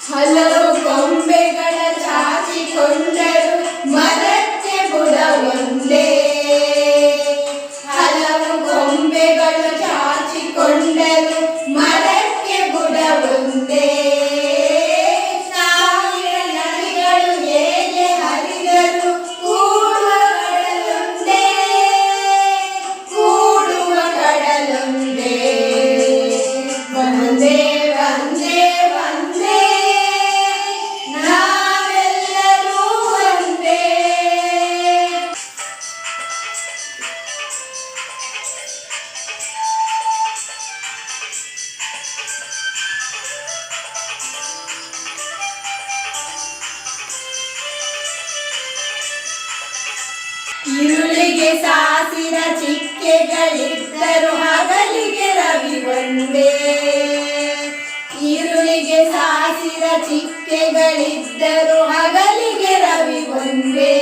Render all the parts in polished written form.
ಹಲವು ಕೊಂಬೆಗಳ ಚಾಚಿಕೊಂಡರು ಮರಕ್ಕೆ ಬುಡ ಒಂದೇ. ಹಲವು ಕೊಂಬೆಗಳು ಚಾಚಿಕೊಂಡರು ಮರಕ್ಕೆ ಬುಡ ಒಂದೇ. ಸಾವಿರ ನದಿಗಳು ಹೇಗೆ ಹರಿದರು ಕೂಡುವ ಕಡಲೊಂದೇ. ಕೂಡುವ ಕಡಲೊಂದೇ. ಒಂದೇ ಒಂದೇ ಒಂದೇ ನಾವೆಲ್ಲರೂ ಒಂದೇ. ഇരുಳಿಗೆ ಸಾಸಿರ ಚಿಕ್ಕೆಗಳಿದ್ದರು ಹಗಲಿಗೆ ರವಿ ಒಂದೇ. ഇരുಳಿಗೆ ಸಾಸಿರ ಚಿಕ್ಕೆಗಳಿದ್ದರು ಹಗಲಿಗೆ ರವಿ ಒಂದೇ.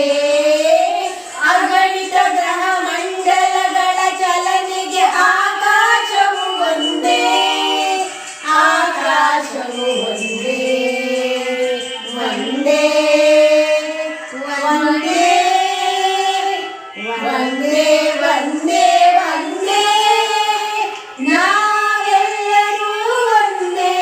ಅಗಣಿತ ಗ್ರಹ ಮಂಡಲಗಳ ಚಲನೆಗೆ ಆಕಾಶವು ಒಂದೇ. ಆಕಾಶವು ಒಂದೇ. ಒಂದೇ ಒಂದೇ ಒಂದೇ ಒಂದೇ ಒಂದೇ ನಾವೆಲ್ಲರೂ ಒಂದೇ.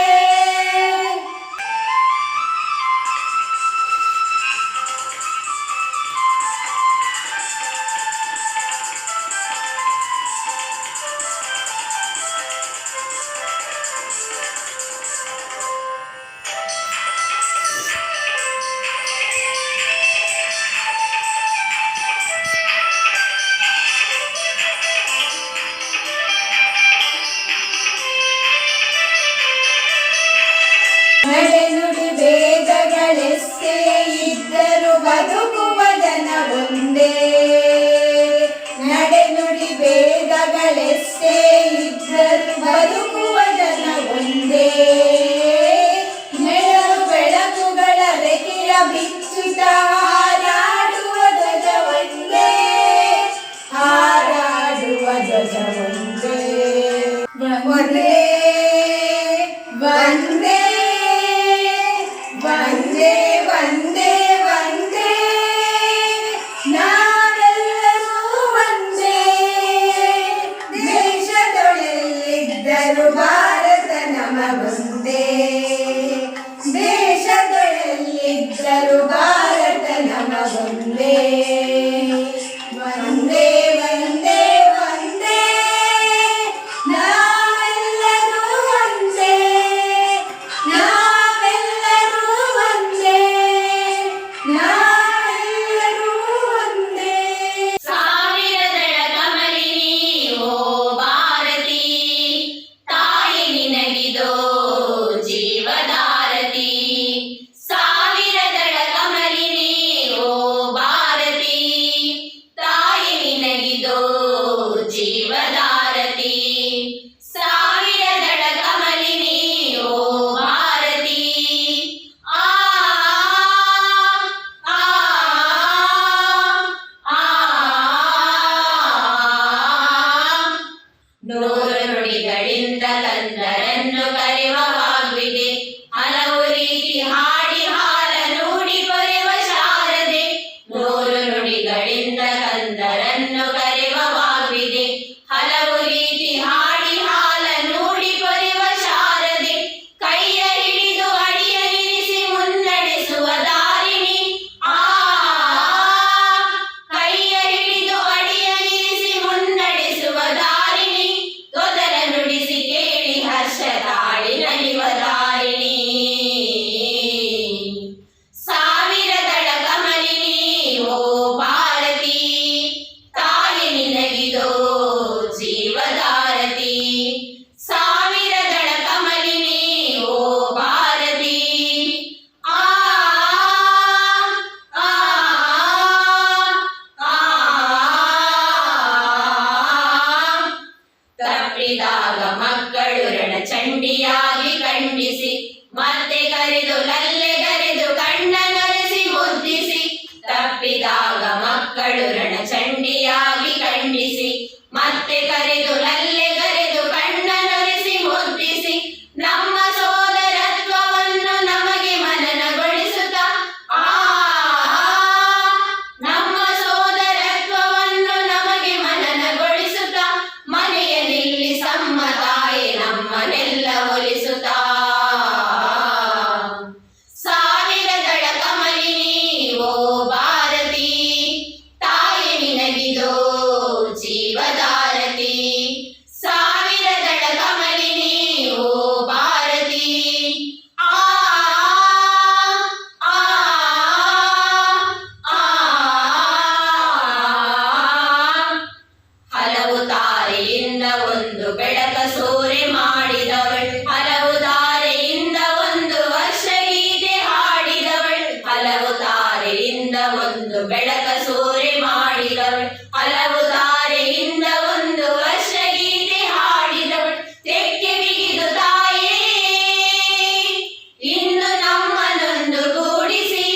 ನಡೆನುಡಿ ವೇದಗಳೆಷ್ಟೇ ಇದ್ದರು ಬದುಕುವ ಜನ ಒಂದೇ. ನಡೆನುಡಿ ವೇದಗಳೆಷ್ಟೇ ಇದ್ದರು ಬದುಕುವ ಜನ ಒಂದೇ. ನೆರಳು ಬೆಳಕುಗಳ ರೆಕೆಯ ಬಿಚ್ಚುತ್ತ ಹಾರಾಡುವ ಧ್ವಜ ಒಂದೇ. ಹಾರಾಡುವ ಧ್ವಜ ಒಂದೇ. ಒಂದೇ ಒಂದೇ ಒಂದೇ ಒಂದೇ ಒಂದೇ ನಾವೆಲ್ಲರೂ ಒಂದೇ. ದೇಶದೊಳಗಿದ್ದರು ಭಾರತ ನಮಗೊಂದೇ. ದೇಶದೊಳಗಿದ್ದರು ಭಾರತ ನಮಗೊಂದೇ. ಒಂದೇ ಒಂದೇ ಒಂದೇ ನಾವೆಲ್ಲರೂ ಒಂದೇ. ನಾವೆಲ್ಲರೂ ಒಂದೇ. ನಾವೆಲ್ಲರೂ ಒಂದೇ. ಸಾವಿರದಳ ಕಮಲಿನಿ ಓ ಭಾರತಿ, ತಾಯಿ ನಿನಗಿದೋ ಜೀವಧಾರತಿ. ಸಾವಿರದಳ ಕಮಲಿನಿ ಓ ಭಾರತಿ, ತಾಯಿ ನಿನಗಿದೋ ಜೀವಧಾರತಿ. ಸಾವಿರದಳ ಕಮಲಿನಿ ಓ ಭಾರತಿ. ಆ ಆ ಆ ನೂರು ನುಡಿಗಳಿಂದ ಕಂದರನ್ನು ಕರೆವ ವಾಗ್ವಿದೆ. ಹಲವು ರೀತಿ ಹಾಡಿ ಹಾಲ ನುಡಿ ಕೊರೆವ ಶಾರದೆ. ನೂರು ನುಡಿಗಳಿಂದ ಕಂದರನ್ನು ಕರೆವ ವಾಗ್ವಿದೆ. ಹಲವು ರೀತಿ ಹಾಡಿ ಹಾಲ ನುಡಿ ಕೊರೆವ ಶಾರದೆ. ಕೈಯ ಹಿಡಿದು ಅಡಿಯ ನಿಲ್ಲಿಸಿ ಮುನ್ನಡೆಸುವ ದಾರಿಣಿ. ಆ ಕೈಯ ಹಿಡಿದು ಅಡಿಯ ನಿಲ್ಲಿಸಿ ಮುನ್ನಡೆಸುವ ದಾರಿಣಿ. ತೊದಲ ನುಡಿಸಿ ಕೇಳಿ ಹರ್ಷ ತಾಳಿ ನಲಿವ ದಾರಿಣಿ. ಸಾವಿರದಳ ಕಮಲಿನಿ ಓ ಭಾರತಿ, ತಾಯಿ ನಿನಗಿದೋ ಜೀವಧಾರತಿ. ಸಾವಿರದಳ ಕಮಲಿನಿ ಓ ಭಾರತಿ. ಆ ಆ ಆ ತಪ್ಪಿದಾಗ ಮಕ್ಕಳು ರಣಚಂಡಿಯಾಗಿ ಖಂಡಿಸಿ, ಮತ್ತೆ ಕರೆದು ಲಲ್ಲೆಗರೆದು ಕಣ್ಣನೊರೆಸಿ ಮುದ್ದಿಸಿ. ತಪ್ಪಿದಾಗ ಮಕ್ಕಳು ರಣಚಂಡಿಯಾಗಿ ಖಂಡಿಸಿ, ಮತ್ತೆ ಕರೆದು ಲಲ್ಲೆಗರೆದು ಕಣ್ಣನೊರೆಸಿ ಮುದ್ದಿಸಿ. ನಮ್ಮ ಸೋದರತ್ವವನ್ನು ನಮಗೆ ಒಂದು ಬೆಳಕ ಸೂರೆ ಮಾಡಿದವಳು, ಹಲವು ದಾರೆಯಿಂದ ಒಂದು ವರ್ಷ ಗೀತೆ ಹಾಡಿದವಳು, ಹಲವು ದಾರೆಯಿಂದ ಒಂದು ಬೆಳಕ ಸೂರೆ ಮಾಡಿದವಳು, ಹಲವು ದಾರೆಯಿಂದ ಒಂದು ವರ್ಷ ಗೀತೆ ಹಾಡಿದವಳು. ತೆಕ್ಕೆ ಬಿಗಿದು ತಾಯೇ ಇನ್ನು ನಮ್ಮನೊಂದು ಗೂಡಿಸಿ,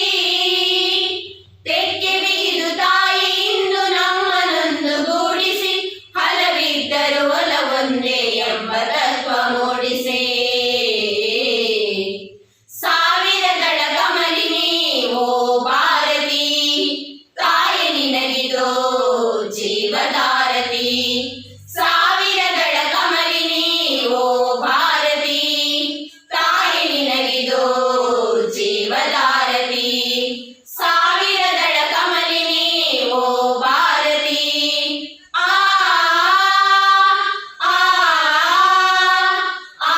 ತೆಕ್ಕೆ ಬಿಗಿದು ತಾಯಿ ಇಂದು ನಮ್ಮನೊಂದು ಗೂಡಿಸಿ, ಹಲವಿದ್ದರು ಒಲವೊಂದೇ ಎಂಬ ತತ್ವ ಮೂಡಿಸೇ. ಸಾವಿರ ದಳ ಕಮಲಿನಿ ಓ ಭಾರತಿ, ತಾಯಿ ನಿನಗಿದೋ ಜೀವಧಾರತಿ. ಸಾವಿರ ದಳ ಕಮಲಿನಿ ಓ ಭಾರತಿ, ತಾಯಿ ನಿನಗಿದೋ ಜೀವಧಾರತಿ. ಸಾವಿರ ದಳ ಕಮಲಿನಿ ಓ ಭಾರತಿ. ಆ ಆ ಆ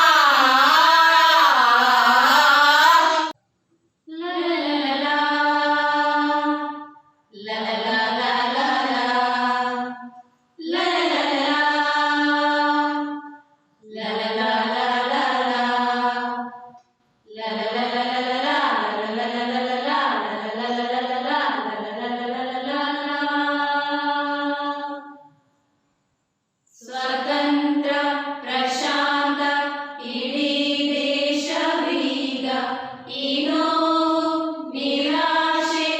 ಸ್ವತಂತ್ರ ಪ್ರಶಾಂತ ಇಡೀ ದೇಶವೀಗ, ಏನೋ ನಿರಾಶೆ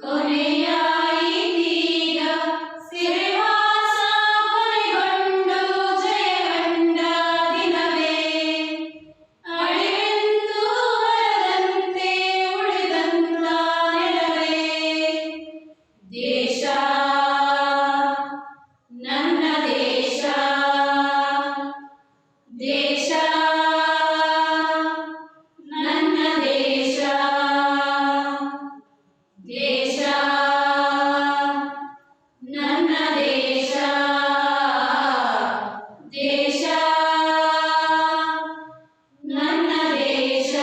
ಕೊನೆಯಾಯಿತೀಗ. ಸಿರಿವಾಸ ಕೊನೆಗೊಂಡು ಜಯಗಂಡ ದಿನವೇ, ಅಳಿವೆಂದು ಬರದಂತೆ ಉಳಿದಂತ ನೆಲವೇ. ದೇಶ ನನ್ನ ದೇಶ, ದೇಶ ನನ್ನ ದೇಶ, ದೇಶ ನನ್ನ ದೇಶ, ದೇಶ ನನ್ನ ದೇಶ.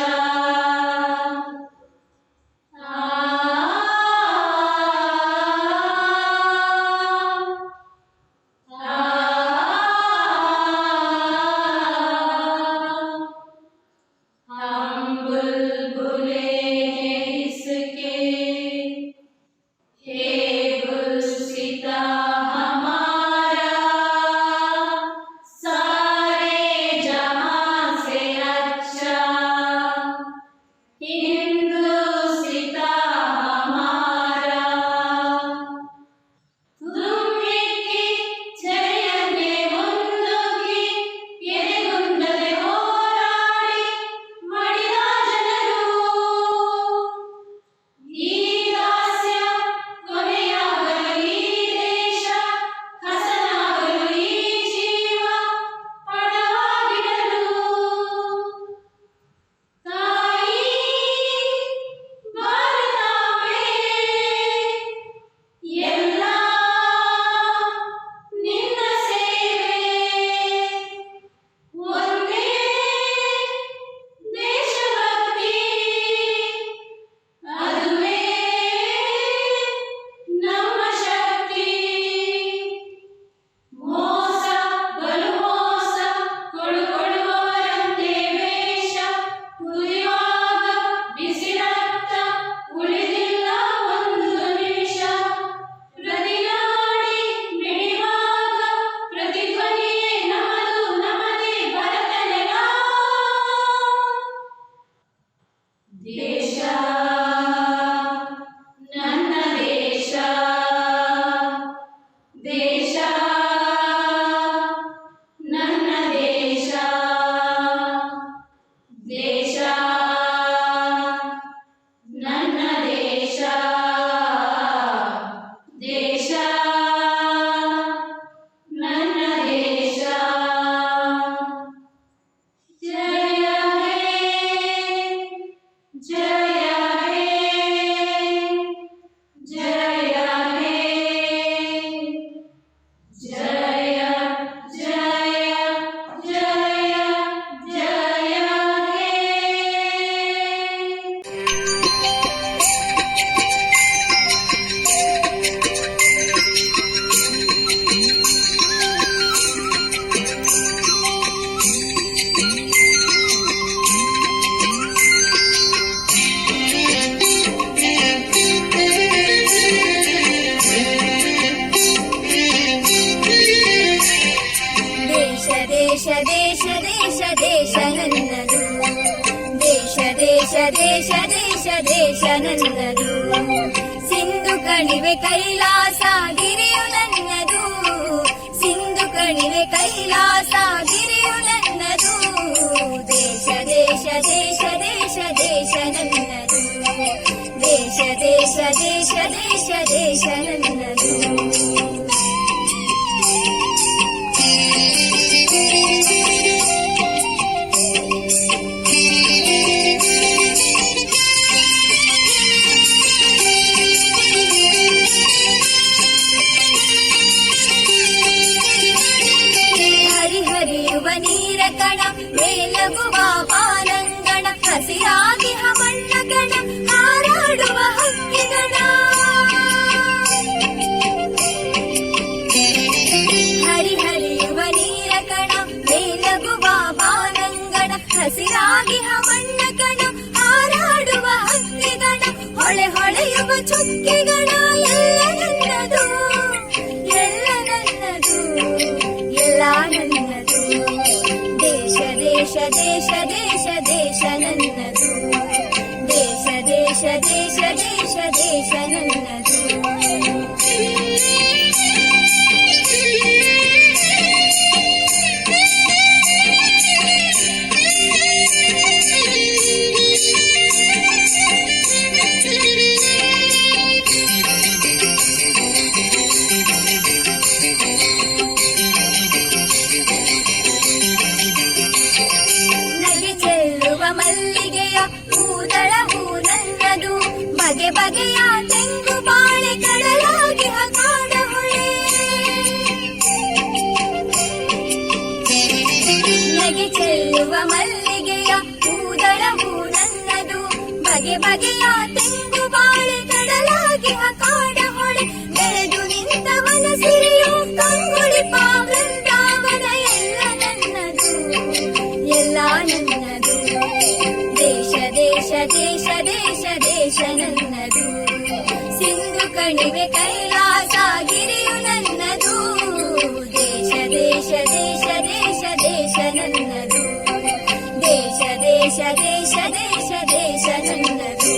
ಆ ದೇಶ ದೇಶ ದೇಶ ದೇಶ ನನ್ನದು ದೇಶ ದೇಶ ದೇಶ ದೇಶ ದೇಶ ನನ್ನದು ಸಿಂಧು ಕಣಿವೆ ಕೈಲಾಸ ಗಿರಿಯು ನನ್ನದು ಸಿಂಧು ಕಣಿವೆ ಕೈಲಾಸ ಗಿರಿಯು ನನ್ನದು ದೇಶ ದೇಶ ದೇಶ ದೇಶ ದೇಶ ನನ್ನದು ದೇಶ ದೇಶ ದೇಶ ದೇಶ ದೇಶ ನನ್ನದು ಹರಿಹರಿಯುವ ನೀರ ಕಣ ಮೇಲಗುವ ಪಾಲಂಗಣ ಹಸಿರಾಗಿ ಹಮಣ್ಣ ಗಣ ಹಾರಾಡುವ ಹಕ್ಕಿಗಣ ಹರಿಹರಿಯುವ ನೀರ ಕಣ ಮೇಲಗುವ ಪಾಲಂಗಣ ಹಸಿರಾಗಿ ಹಮಣ್ಣ ಗಣ ಹಾರಾಡುವ ಹಕ್ಕಿಗಣ ಹೊಳೆ ಹೊಳೆಯುವ ಚುಕ್ಕಿಗಣ ಎಲ್ಲ ನನ್ನದು ಎಲ್ಲ ನನ್ನದು ಎಲ್ಲ ನನ್ನದು ದೇಶ ದೇಶ ದೇಶ ದೇಶ ದೇಶ ನನ್ನದು ದೇಶ ದೇಶ ದೇಶ ದೇಶ ದೇಶ ನನ್ನದು ಮಲ್ಲಿಗೆಯ ಕೂದಳವು ನನ್ನದು ಬಗೆ ಬಗೆಯ ತೆಂಗು ಬಾಳೆ ಕಡಲಾಗಿ ಕಾಡ ಹೊಳೆ ನಗೆ ಚೆಲ್ಲುವ ಮಲ್ಲಿಗೆಯ ಕೂದಳವು ನನ್ನದು ಬಗೆ ಬಗೆಯ ತೆಂಗು ಬಾಳೆ ಕಡಲಾಗಿ ಕಾಡ ಹೊಳೆ ಬೆಳೆದು ನಿಂತ ಮನಸಿರಿಯು ಕಂಗುಳಿಪ ವೃಂದಾವನ ಎಲ್ಲ ನನ್ನದು ಎಲ್ಲ ನನ್ನದು ದೇಶ ದೇಶ ದೇಶ ದೇಶ ದೇಶ ನನ್ನದು ಸಿಂಧು ಕಣಿವೆ ಕೈಲಾಸ ಗಿರಿಯು ನನ್ನದು ದೇಶ ದೇಶ ದೇಶ ದೇಶ ದೇಶ ನನ್ನದು ದೇಶ ದೇಶ ದೇಶ ದೇಶ ದೇಶ ನನ್ನದು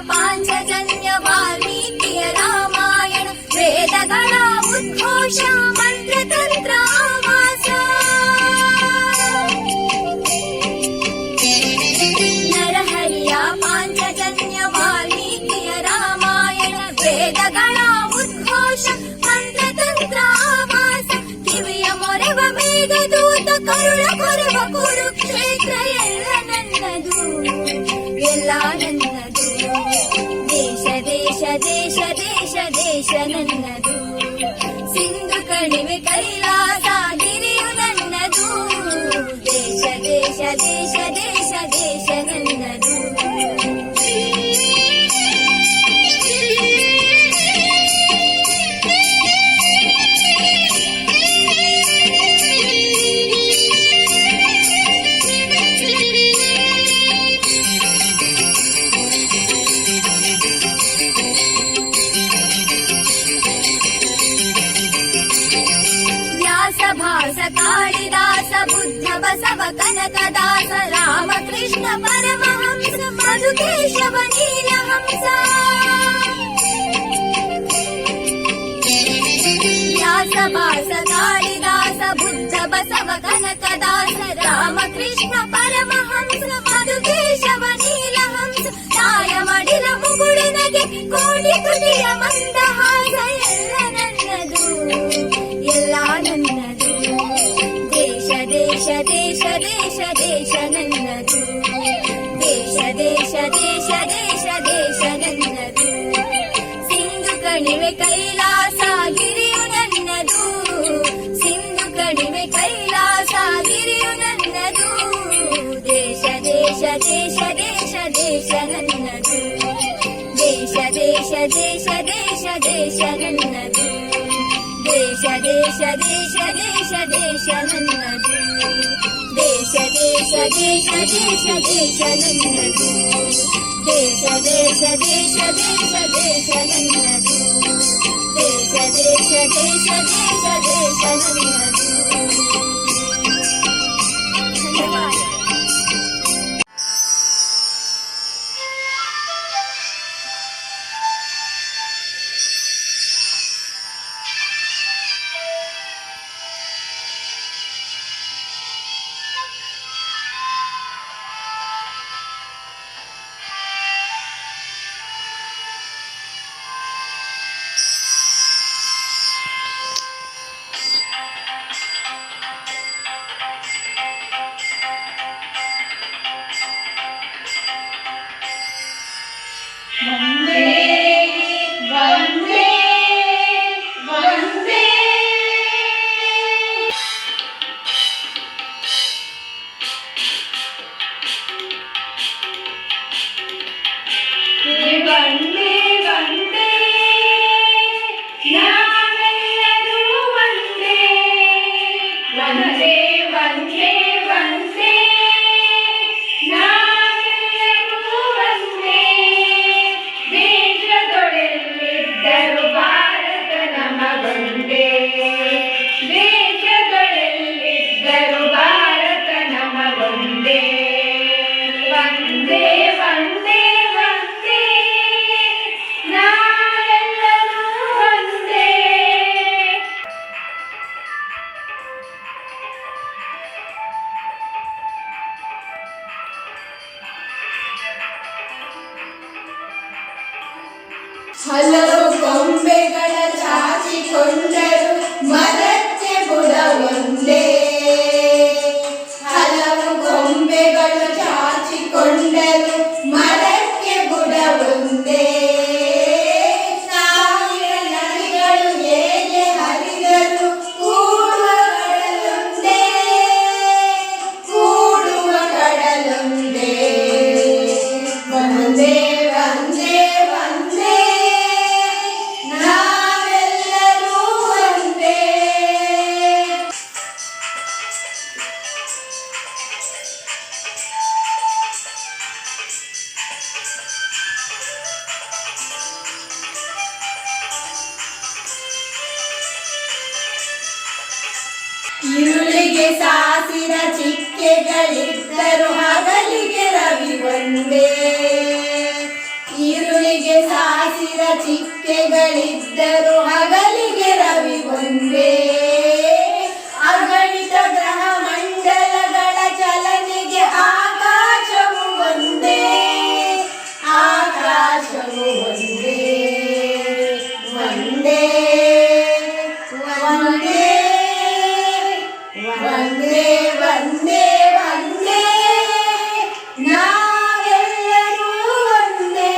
ಪಾಂಚಜನ್ಯ ವಾಲ್ಮೀಕಿಯ ರಾಮಾಯಣ ವೇದಗಳ ಉದ್ಘೋಷ ಮಂತ್ರತಂತ್ರ ಆವಾಸ ನರಹರಿಯ ಪಾಂಚಜನ್ಯ ವಾಲ್ಮೀಕಿಯ ರಾಮಾಯಣ ವೇದಗಳ ಉದ್ಘೋಷ ಮಂತ್ರತಂತ್ರ ಆವಾಸ ಕಿವಿಯ ಮೊರೆವ ಮೇಘದೂತ ಕರುಳ ಕೊರವ ಕುರುಕ್ಷೇತ್ರ ಎಲ್ಲ ನನ್ನದು ಎಲ್ಲ ನನ್ನದು ದೇಶ ದೇಶ ದೇಶ ದೇಶ ದೇಶ ನನ್ನದು ಸಿಂಧು ಕಣಿವೆ ಕೈಲಾಸ ಗಿರಿಯು ನನ್ನದು ದೇಶ ದೇಶ ದೇಶ ದೇಶ ದೇಶ ನನ್ನದು ಭಾಸ ಕಾಳಿದಾಸ ಬುದ್ಧ ಬಸವ ಕನಕದಾಸ ರಾಮಕೃಷ್ಣ ಪರಮಹಂಸ ಮಧುಕೇಶವ ನೀಲಹಂಸ ವ್ಯಾಸ ಭಾಸ ಕಾಳಿದಾಸ ಬುದ್ಧ ಬಸವ ಕನಕದಾಸ ರಾಮಕೃಷ್ಣ ಪರಮಹಂಸ ಮಧುಕೇಶವ ನೀಲಹಂಸ ತಾಯ ಮಡಿಲ ಮುಗುಳನಗೆ ಕೋಟಿ ತುಟಿಯ ಮಂದಹಾಸ ಎಲ್ಲ ನನ್ನದು ಎಲ್ಲ ನನ್ನದು ದೇಶ ದೇಶ ದೇಶ ದೇಶ ದೇಶ ನನ್ನದು ದೇಶ ದೇಶ ದೇಶ ದೇಶ ದೇಶ ನನ್ನದು ಸಿಂಧು ಕಣಿವೆ ಕೈಲಾಸ ಗಿರಿಯು ನನ್ನದು ಸಿಂಧು ಕಣಿವೆ ಕೈಲಾಸ ಗಿರಿಯು ನನ್ನದು ದೇಶ ದೇಶ ದೇಶ ದೇಶ ದೇಶ ನನ್ನದು ದೇಶ ದೇಶ ದೇಶ ದೇಶ ದೇಶ ನನ್ನದು ದೇಶ ದೇಶ ದೇಶ ದೇಶ ನನ್ನದು ದೇಶ ದೇಶ ದೇಶ ದೇಶ ದೇಶ ನನ್ನದು ದೇಶ ದೇಶ ದೇಶ ದೇಶ ದೇಶ ನನ್ನದು ದೇಶ ದೇಶ ದೇಶ ದೇಶ ದೇಶ ನನ್ನದು ಧನ್ಯವಾದ ವಂದೇ ವಂದೇ ವಂದೇ ವಂದೇ ವಂದೇ ನಾವೆಲ್ಲರೂ ವಂದೇ ವಂದೇ ವಂದೇ ವಂದೇ ನಾವೆಲ್ಲರೂ ವಂದೇ ದೇಶದೊಳೆಲ್ಲಿದ್ದರು ಭಾರತ ನಮಗೊಂದೇ ದೇಶದೊಳೆಲ್ಲಿದ್ದರು ಭಾರತ ನಮಗೊಂದೇ ವಂದೇ ವಂದೇ ವಂದೇ ನಾವೆಲ್ಲರೂ ವಂದೇ ಹಲವು ಕೊಂಬೆಗಳ ಚಾಚಿಕೊಂಡರು ಮರಕ್ಕೆ ಬುಡ ಒಂದೇ ಹಲವು ಕೊಂಬೆಗಳು ಚಾಚಿಕೊಂಡರು ಮರಕ್ಕೆ ಬುಡ ಒಂದೇ ಸಾವಿರ ನದಿಗಳು ಹೇಗೆ ಹರಿದರು ಕೂಡುವ ಕಡಲೊಂದೇ ಕೂಡುವ ಕಡಲೊಂದೇ ವಂದೇ ವಂದೇ ವಂದೇ ನಾವೆಲ್ಲರೂ ಒಂದೇ ഇരുಳಿಗೆ ಸಾಸಿರ ಚಿಕ್ಕೆಗಳಿದ್ದರು ಹಗಲಿಗೆ ರವಿ ಒಂದೇ ഇരുಳಿಗೆ ಸಾಸಿರ ಚಿಕ್ಕೆಗಳಿದ್ದರು ಹಗಲಿಗೆ ರವಿ ಒಂದೇ ಅಗಣಿತ ಗ್ರಹ ಮಂಡಲಗಳ ಚಲನೆಗೆ ಆಕಾಶವು ಒಂದೇ ಆಕಾಶವು ಒಂದೇ ಒಂದೇ ಒಂದೇ ವಂದೇ ವಂದೇ ವಂದೇ ನಾವೆಲ್ಲರೂ ಒಂದೇ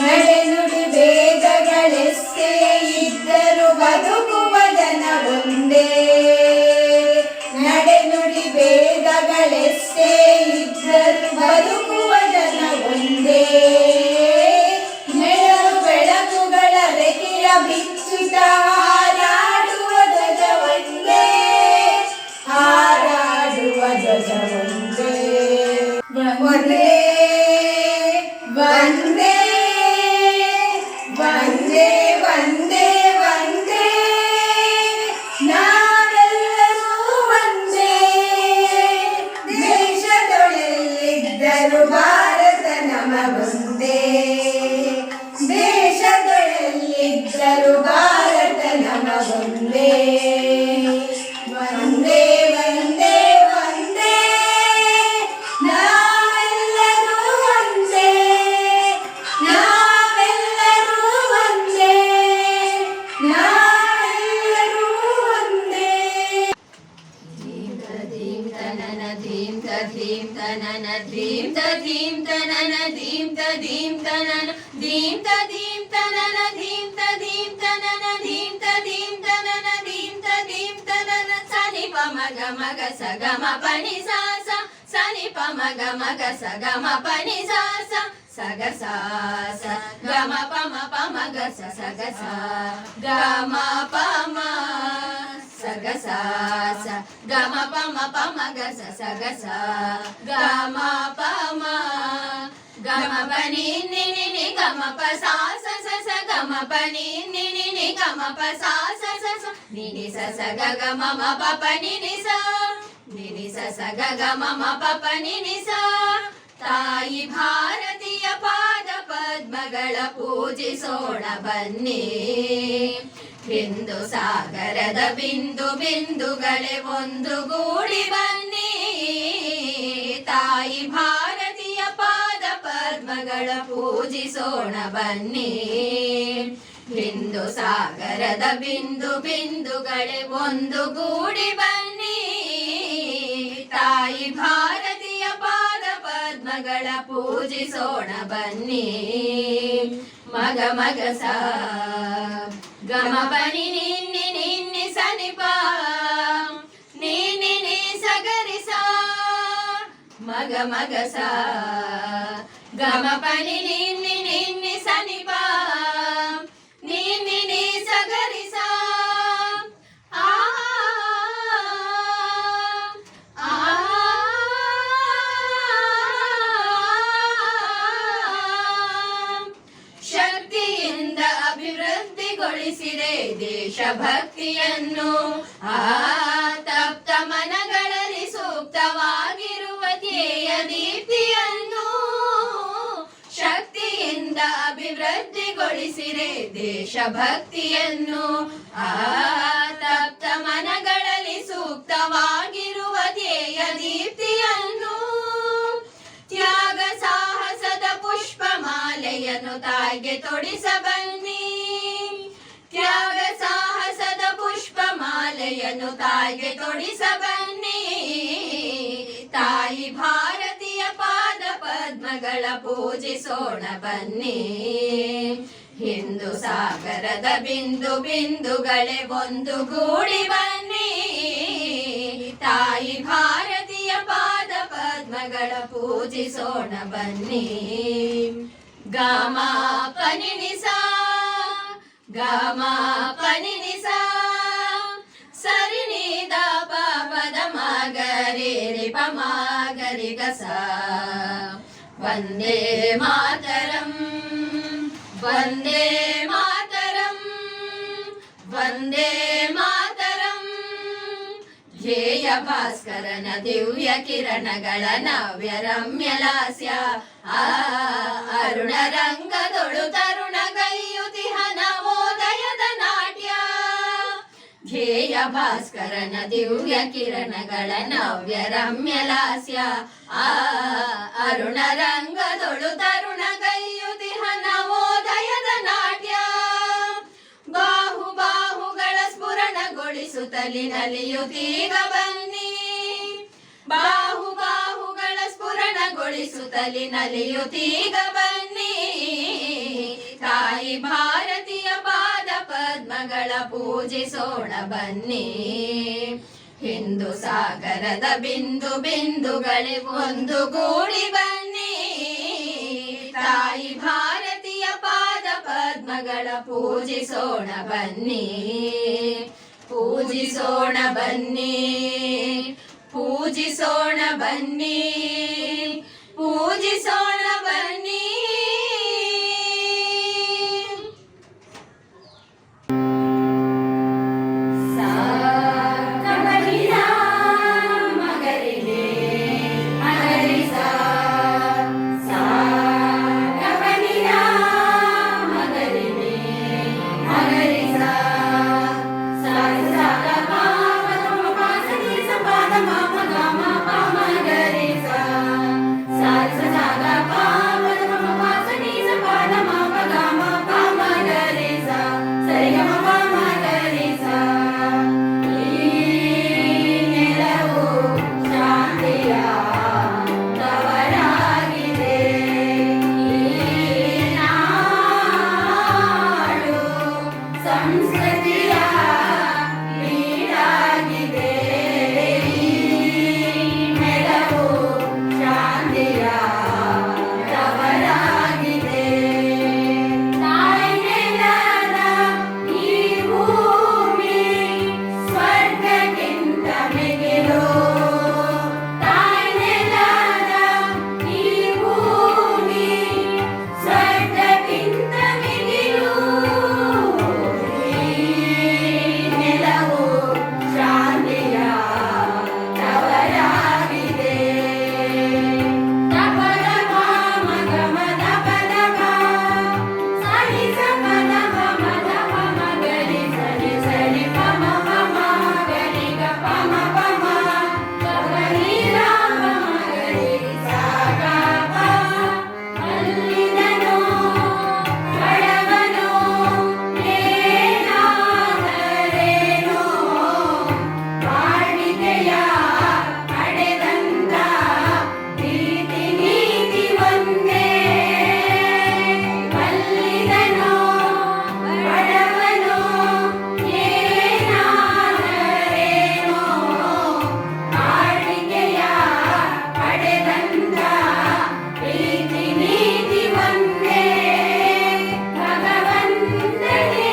ನಡೆನುಡಿ ವೇದಗಳೆಷ್ಟೇ ಇದ್ದರು ಬದುಕುವ ಜನ ಒಂದೇ ನಡೆನುಡಿ ವೇದಗಳೆಷ್ಟೇ ಇದ್ದರು ಬದುಕುವ ಜನ ಒಂದೇ ನೆರಳು ಬೆಳಕುಗಳ ರೆಕೆಯ ಬಿಚ್ಚುತ್ತ ಹಾರಾಡುವ ಧ್ವಜ ಒಂದೇ ಹಾರಾಡುವ ಧ್ವಜ ಒಂದೇ ಒಂದೇ ವಂದೇ ವಂದೇ ವಂದೇ ವಂದೇ ನಾವೆಲ್ಲರೂ ಒಂದೇ ದೇಶದೊಳೆಲ್ಲಿದ್ದರು ಭಾರತ ನಮಗೊಂದೇ ದೇಶದೊಳೆಲ್ಲಿದ್ದರು ಭಾರತ ನಮಗೊಂದೇ ವಂದೇ ವಂದೇ ವಂದೇ ನಾವೆಲ್ಲರೂ ಒಂದೇ ನಾವೆಲ್ಲರೂ ಒಂದೇ ನಾವೆಲ್ಲರೂ ತನನ ಧೀಂ ತ ಧೀಂ ತನನ ಧೀಂ ತ ಧೀಂ ತನನ ಧೀಂ ತ ಧೀಂ ತನನ ಧೀಂ ತ ಧೀಂ ತನನ ಧೀಂ ತ ಧೀಂ ತನನ ಧೀಂ ತ ಧೀಂ ತನನ ಸನಿ ಪ ಮಗ ಮಗ ಸ ಗ ಮ ಪ ನಿ ಸಾ ಸ ಸನಿ ಪ ಮಗ ಮಗ ಸ ಗ ಮ ಪ ನಿ ಸಾ ಸ ಸ ಗ ಸಾ ಸ ಗ ಮ ಪ ಮ ಗ ಸ ಸ ಗ ಸಾ ಗ ಮ ಪ ಮ ಸ ಗ ಸಾ ಸ ಗ ಮ ಪ ಮ ಗ ಸ ಸ ಗ ಸಾ ಗ ಮ ಪ ಮ ಗ ಮ ಪ ನಿ ನಿ ನಿ ನಿ ಗ ಮ ಪ ಸಾ ಸ ಸ ಸ ಗ ಮ ಪ ನಿ ನಿ ನಿ ನಿ ಗ ಮ ಪ ಸಾ ಸ ಸ ಸ ನಿ ನಿ ಸ ಸ ಗ ಗ ಮ ಮ ಪ ಪ ನಿ ನಿ ಸ ನಿ ನಿ ಸ ಸ ಗ ಗ ಮ ಮ ಪ ಪ ನಿ ನಿ ಸ ತಾಯಿ ಭಾರತೀಯ ಪಾದ ಪದ್ಮಗಳ ಪೂಜಿಸೋಣ ಬನ್ನಿ ಬಿಂದು ಸಾಗರದ ಬಿಂದು ಬಿಂದುಗಳೇ ಒಂದು ಗೂಡಿ ಬನ್ನಿ ತಾಯಿ ಭಾರತೀಯ ಪಾದ ಪದ್ಮಗಳ ಪೂಜಿಸೋಣ ಬನ್ನಿ ಬಿಂದು ಸಾಗರದ ಬಿಂದು ಬಿಂದುಗಳೇ ಒಂದು ಗೂಡಿ ಬನ್ನಿ ತಾಯಿ ಭಾರತೀಯ ಪಾದ ಪದ್ಮಗಳ ಪೂಜಿಸೋಣ ಬನ್ನಿ ಮಗ ಮಗ ಸ ಗಮ ಪನಿ ನಿನ್ನಿ ನಿನ್ನಿ ಸನಿಪ ನೀನಿ ನೀ ಸಗರಿ ಸ ಮಗ ಮಗ ಸ ಗಮ ಪನಿ ನಿನ್ನಿ ನಿನ್ನಿ ಸನಿಪ ನೀನಿ ನೀ ಸಗರಿ ಸ ಆ ಆ ಶಕ್ತಿಯಿಂದ ಅಭಿವೃದ್ಧಿಗೊಳಿಸಿದೆ ದೇಶಭಕ್ತಿಯನ್ನು ಆ ತಪ್ತ ಮನಗಳಲ್ಲಿ ಸೂಕ್ತವಾಗಿರುವ ಧ್ಯೇಯ ದೀಪ್ತಿಯನ್ನು ಶಕ್ತಿಯಿಂದ ಅಭಿವೃದ್ಧಿಗೊಳಿಸಿದೆ ದೇಶಭಕ್ತಿಯನ್ನು ಆ ತಪ್ತ ಮನಗಳಲ್ಲಿ ಸೂಕ್ತವಾಗಿರುವ ಧ್ಯೇಯ ದೀಪ್ತಿಯನ್ನು ತ್ಯಾಗ ಸಾಹಸದ ಪುಷ್ಪಮಾಲೆಯನ್ನು ತಾಯಿಗೆ ತೊಡಿಸ ಬನ್ನಿ ತ್ಯಾಗ ಸಾಹಸದ ಪುಷ್ಪಮಾಲೆಯನ್ನು ತಾಯಿಗೆ ತೊಡಿಸ ಬನ್ನಿ ತಾಯಿ ಭಾರತೀಯ ಪಾದ ಪದ್ಮಗಳ ಪೂಜಿಸೋಣ ಬನ್ನಿ ಹಿಂದೂ ಸಾಗರದ ಬಿಂದು ಬಿಂದುಗಳೇ ಒಂದು ಗೂಡಿ ಬನ್ನಿ ತಾಯಿ ಭಾರತೀಯ ಪಾದ ಪದ್ಮಗಳ ಪೂಜಿಸೋಣ ಬನ್ನಿ ಗಾಮ ಪನಿ ನಿಸಾ ಗಾಮ ಪನಿ ನಿಸಾ ಸರಿ ನೀದ ಪದ ಮಗರಿ ರಿ ಪ ಮಗರಿ ಗಸ ವಂದೇ ಮಾತರಂ ವಂದೇ ಮಾತರಂ ವಂದೇ ಮಾತರಂ ಧ್ಯೇಯ ಭಾಸ್ಕರನ ದಿವ್ಯ ಕಿರಣಗಳ ನವ್ಯ ರಮ್ಯ ಲಾಸ್ಯ ಆ ಅರುಣ ರಂಗದೊಳು ತರುಣ ಗೈಯುತಿಹ ನವೋದಯದ ನಾಟ್ಯ ಧ್ಯೇಯ ಭಾಸ್ಕರನ ದಿವ್ಯ ಕಿರಣಗಳ ನವ್ಯ ರಮ್ಯ ಲಾಸ್ಯ ಆ ಅರುಣ ರಂಗದೊಳು ತರುಣ ಗೈಯುತಿಹ ನವೋದಯದ ನಾಟ್ಯ ಬಾಹು ಬಾಹುಗಳ ಸ್ಫುರಣಗೊಳಿಸುತ್ತಲಿ ನಲಿಯುತ್ತೀಗ ಬನ್ನಿ ಬಾಹು ಬಾಹುಗಳ ಸ್ಫುರಣಗೊಳಿಸುತ್ತಲಿ ನಲಿಯುತ್ತೀಗ ಬನ್ನಿ ತಾಯಿ ಭಾರತೀಯ ಪಾದ ಪದ್ಮಗಳ ಪೂಜಿಸೋಣ ಬನ್ನಿ ಹಿಂದೂ ಸಾಗರದ ಬಿಂದು ಬಿಂದುಗಳೇ ಒಂದು ಗೂಡಿ ಬನ್ನಿ ತಾಯಿ ಭಾರತೀಯ ಪಾದ ಪದ್ಮಗಳ ಪೂಜಿಸೋಣ ಬನ್ನಿ ಪೂಜಿಸೋಣ ಬನ್ನಿ ಪೂಜಿಸೋಣ ಬನ್ನಿ ಪೂಜಿಸೋಣ ಬನ್ನಿ Sa ಸಂಸ್ಕೃತಿಯ ಬೀಡಾಗಿದೆ ಈ ನೆಲವು ಶಾಂತಿಯ ತವರಾಗಿದೆ ತಾಯಿ ನೆಲದ ಈ ಭೂಮಿ ಸ್ವರ್ಗಕ್ಕಿಂತ ಮಿಗಿಲು ತಾಯಿ ನೆಲದ ಈ ಭೂಮಿ ಸ್ವರ್ಗಕ್ಕಿಂತ ಮಿಗಿಲು ಈ ನೆಲವು ಶಾಂತಿಯ ತವರಾಗಿದೆ ತಪದ ಮಗ ಮದ ಪದ ಸರಿ ಸಪದ ಮದ ಗರಿ ಸರಿ ಸರಿ ಪಮ ಪಮ ಗರಿ ಗ ಪಮ ಪಮ ಗರಿ ರಾಮ ಗರಿ ಸಾಗ ಪ ಅಲ್ಲಿದನೋ ಬಡವನೋ ಏನಾದರೇನೋ ಬಾಳಿಕೆಯ ಪಡೆದಂತ ಪ್ರೀತಿ ನೀತಿ ಒಂದೇ ಬಲ್ಲಿದನೋ ಬಡವನೋ ಏನಾದರೇನೋ ಬಾಳಿಕೆಯ ಪಡೆದಂತ ಪ್ರೀತಿ ನೀತಿ ಒಂದೇ ಭಗವಂತನೇ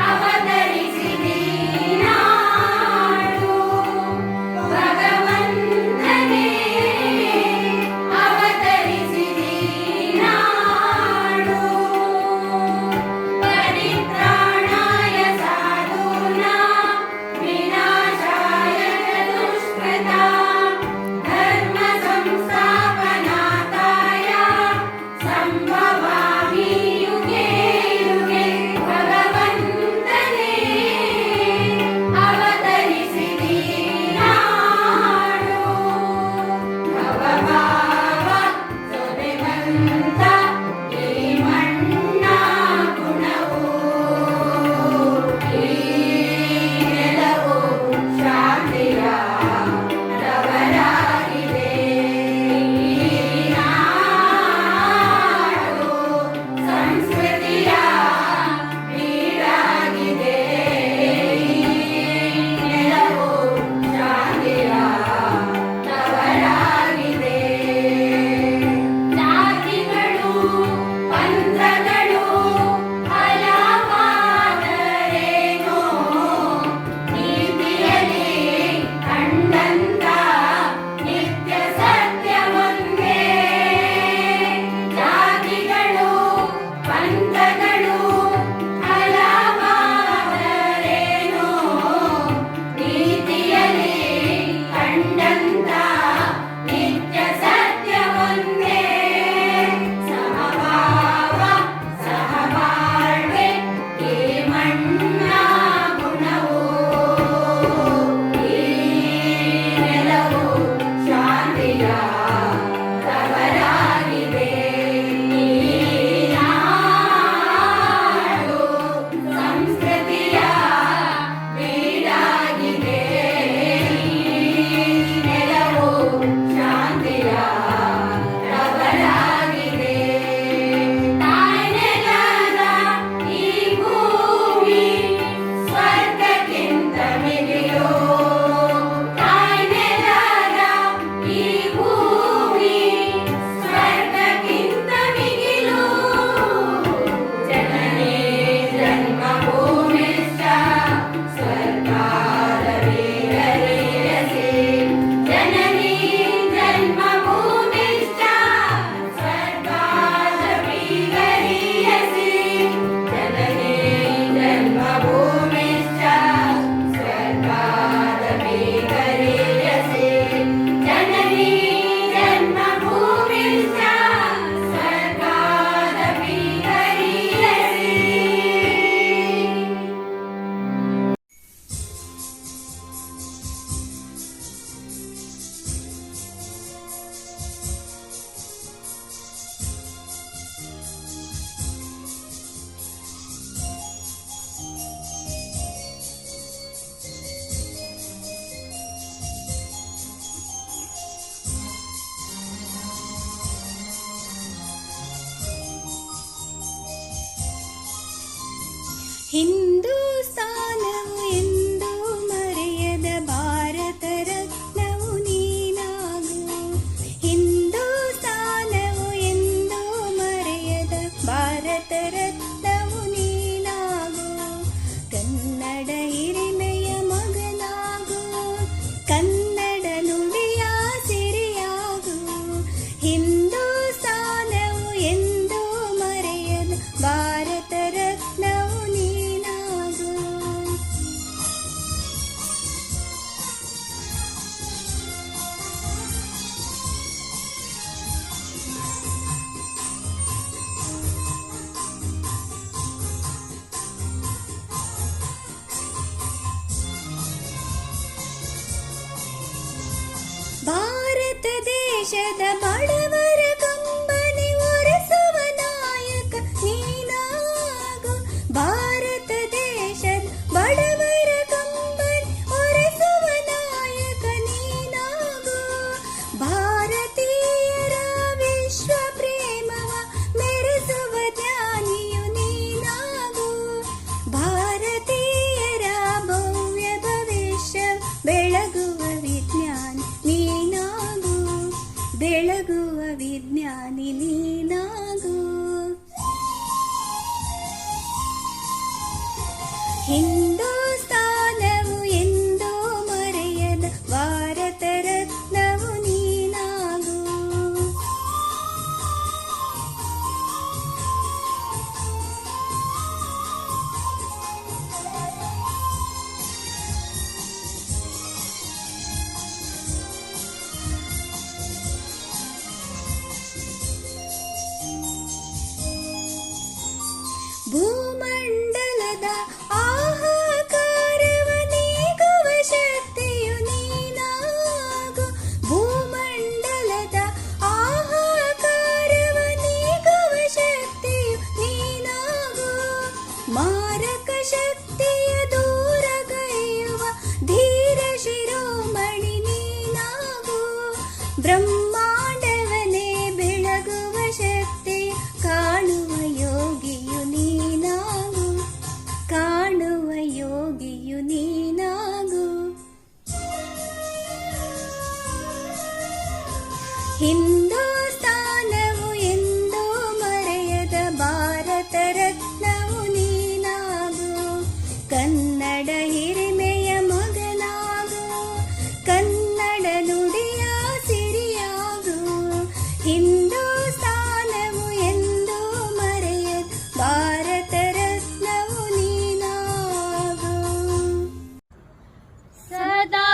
ಅವತರಿಸಿದಿ ನಾಡು ಭಗವಂತನೇ ಅವತರಿಸಿದಿ ನಾಡು ಪರಿತ್ರಾಣಾಯ ಸಾಧೂನಾಂ ವಿನಾಶಾಯ ದುಷ್ಕೃತಾಂ ಧರ್ಮ ಸಂಸ್ಥಾಪನಾರ್ಥಾಯ ಸಂಭವಾಮಿ ಯುಗೆ ಯುಗೆ ಭಗವಂತನೇ ಅವತರಿಸಿದಿ ನಾಡು ಭವಭಾವ ಸೊರೆವಂತ ಈ ಮಣ್ಣ ಗುಣವು ಈ ನೆಲವು ಶಾಂತಿಯ ತವರಾಗಿದೆ ಈ ನಾಡು ಸಂಸ್ಕೃತಿಯ ಬೀಡಾಗಿದೆ ಈ ನೆಲವು ಶಾಂತಿಯ ತವರಾಗಿದೆ ಜಾತಿಗಳು ಪಂಥಗಳು ಹಲವಾದರೇನೋ ನೀತಿಯಲ್ಲಿ ಕಂಡಂತ ನಿತ್ಯ ಸತ್ಯ ಒಂದೇ ಜಾತಿಗಳು ಪಂಥಗಳು ಹಲವಾದರೇನೋ ನೀತಿಯಲ್ಲಿ ಕಂಡಂತ ನಿತ್ಯ ಸತ್ಯ ಒಂದೇ ಸಮಭಾವ ಸಹಬಾಳ್ವೆ ಈ ಮಣ್ಣ ಗುಣವು ಈ ನೆಲವು ಶಾಂತಿಯ ತವರಾಗಿದೆ ಈ ನಾಡು ಸಂಸ್ಕೃತಿಯ ಬೀಡಾಗಿದೆ ಈ ನೆಲವು ಶಾಂತಿಯ ತವರಾಗಿದೆ ತಾಯಿ ನೆಲದ ಈ ಭೂಮಿ ಹಿಂದೂಸ್ತಾನವು ಎಂದೂ ಮರೆಯದ ಭಾರತ ರತ್ನವು ನೀನಾಗು. ಹಿಂದೂಸ್ತಾನವು ಎಂದೂ ಮರೆಯದ ಭಾರತ ರತ್ನವು ನೀನಾಗು. ಕನ್ನಡ ಹಿರಿಮೆಯ ಮಗನಾಗು, ಕನ್ನಡ ನುಡಿಯ ಸಿರಿಯಾಗು. ಹಿಂದೂಸ್ತಾನವು ಎಂದೂ ಮರೆಯದ ಭಾರತ ರತ್ನವು ನೀನಾಗು. ಭಾರತ ದೇಶದ ಬಡವರ ಕಂಬನಿ ಒರೆಸುವ ನಾಯಕ ನೀನಾಗು. ಭಾರತ ದೇಶದ ಬಡವರ ಕಂಬನಿ ಒರೆಸುವ ನಾಯಕ ನೀನಾಗು. ಭಾರತೀಯರ ವಿಶ್ವ ಪ್ರೇಮವ ಮೆರೆಸುವ ಜ್ಞಾನಿಯು ನೀನಾಗು. ಭಾರತೀಯರ ಭವ್ಯ ಭವಿಷ್ಯ ಬೆಳಗುವ ವಿಜ್ಞಾನಿ ನೀನಾಗು. ಬೆಳಗುವ ವಿಜ್ಞಾನಿ ನೀನಾಗು. ಹಿಂದೂಸ್ತಾನವು ಎಂದೂ ಮರೆಯದ ಭಾರತ ರತ್ನವು ನೀನಾಗು. ಭೂಮಂಡಲದ ಆಹಾಕಾರವ ನೀಗುವ ಶಕ್ತಿಯು ನೀನಾಗು. ಭೂಮಂಡಲದ ಆಹಾಕಾರವ ನೀಗುವ ಶಕ್ತಿಯು ನೀನಾಗು. ಮಾರಕ ಶಕ್ತಿಯ ದೂರಗೈಯುವ ಧೀರ ಶಿರೋಮಣಿ ನೀನಾಗು. ಬ್ರಹ್ಮಾಂಡವನೇ ಬೆಳಗುವ ಶಕ್ತಿ ಕಾಣುವ ಯೋಗಿಯು ನೀನಾಗು. ಕಾಣುವ ಯೋಗಿಯು ನೀನಾಗು. ಹಿಂದೂಸ್ತಾನವು ಎಂದೂ ಮರೆಯದ ಭಾರತ ರತ್ನವು ನೀನಾಗು. ಕನ್ನಡ ಹಿರಿಮೆಯ ಮಗನಾಗು, ಕನ್ನಡ ನುಡಿಯ ಸಿರಿಯಾಗು. ಹಿಂದೂಸ್ತಾನವು ಎಂದೂ ಮರೆಯದ ಭಾರತ ರತ್ನವು ನೀನಾಗು. ಸದಾ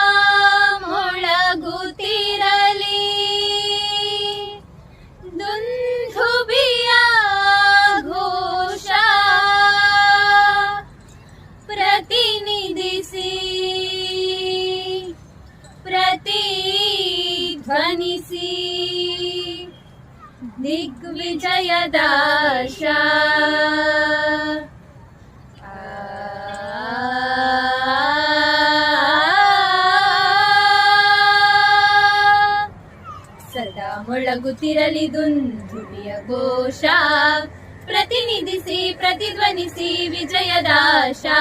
ಮೊಳಗುತ್ತಿರಲಿ ದುಂದುಭಿಯ ಘೋಷ, ಪ್ರತಿನಿಧಿಸಿ ಪ್ರತಿಧ್ವನಿಸಿ ದಿಗ್ವಿಜಯದ ಆಶಾ. ಸದಾ ಮೊಳಗುತ್ತಿರಲಿ ದುಂದುಭಿಯ ಘೋಷ, ಪ್ರತಿನಿಧಿಸಿ ಪ್ರತಿಧ್ವನಿಸಿ ವಿಜಯದ ಆಶಾ.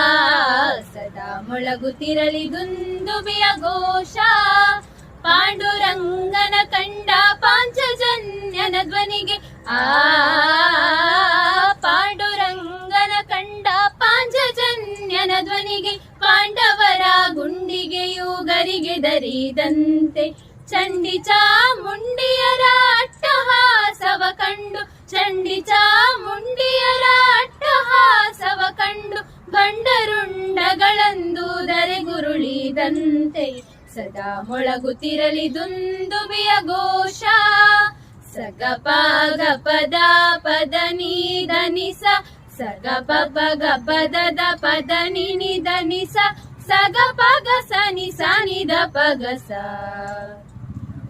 ಸದಾ ಮೊಳಗುತ್ತಿರಲಿ ದುಂದುಭಿಯ ಘೋಷ, ಪಾಂಡುರಂಗನ ಕಂಡ ಪಾಂಚಜನ್ಯನ ಧ್ವನಿಗೆ ಪಾಂಡುರಂಗನ ಕಂಡ ಪಾಂಚಜನ್ಯನ ಧ್ವನಿಗೆ ಪಾಂಡವರ ಗುಂಡಿಗೆಯು ಗರಿಗೆ ದರಿದಂತೆ ಚಂಡಿ ಚಾಮುಂಡಿಯರ ಅಟ್ಟಹಾಸವ ಕಂಡು ಚಂಡಿ ಚಾಮುಂಡಿಯರ ಅಟ್ಟಹಾಸವ ಕಂಡು ಭಂಡರುಂಡಗಳಂದು ಧರೆಗುರುಳಿದಂತೆ ಸದಾ ಮೊಳಗುತ್ತಿರಲಿ ದುಂದುಭಿಯ ಘೋಷ. ಸಗಪ ಗಪದ ಪದ ನಿಧನಿಸ ಸಗಪ ಗಪದ ಪದ ನಿಧನಿಸ ಸಗಪ ಗಸನಿ ಸನಿದ ಪಗಸ.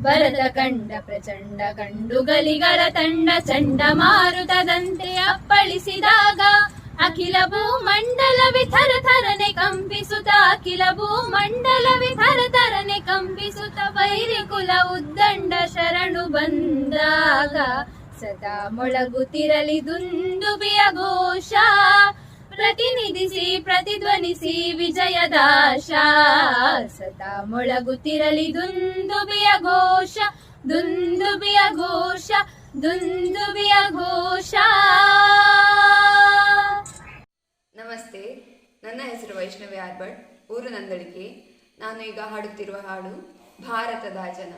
ಭರತ ಕಂಡ ಪ್ರಚಂಡ ಕಂಡು ಗಲಿಗರ ತಂಡ ಚಂಡಮಾರುತದಂತೆ ಅಪ್ಪಳಿಸಿದಾಗ ಅಖಿಲ ಭೂಮಂಡಲವಿ ಥರ ಥರನೆ ಕಂಪಿಸುತ್ತ ಅಖಿಲ ಭೂಮಂಡಲವಿ ಥರ ಥರನೆ ಕಂಪಿಸುತ್ತ ವೈರಿ ಕುಲ ಉದ್ದಂಡ ಶರಣು ಬಂದಾಗ ಸದಾ ಮೊಳಗುತ್ತಿರಲಿ ದುಂದುಭಿಯ ಘೋಷ. ಪ್ರತಿನಿಧಿಸಿ ಪ್ರತಿಧ್ವನಿಸಿ ವಿಜಯದ ಆಶಾ ಸದಾ ಮೊಳಗುತ್ತಿರಲಿ ದುಂದುಬಿಯ ಘೋಷ ದುಂದುಬಿಯ ಘೋಷ ದುಂದುಬಿಯ ಘೋಷ. ನಮಸ್ತೆ, ನನ್ನ ಹೆಸರು ವೈಷ್ಣವಿ ಆರ್ಬಟ್, ಊರು ನಂದಳಿಕೆ. ನಾನು ಈಗ ಹಾಡುತ್ತಿರುವ ಹಾಡು ಭಾರತದ ಜನ.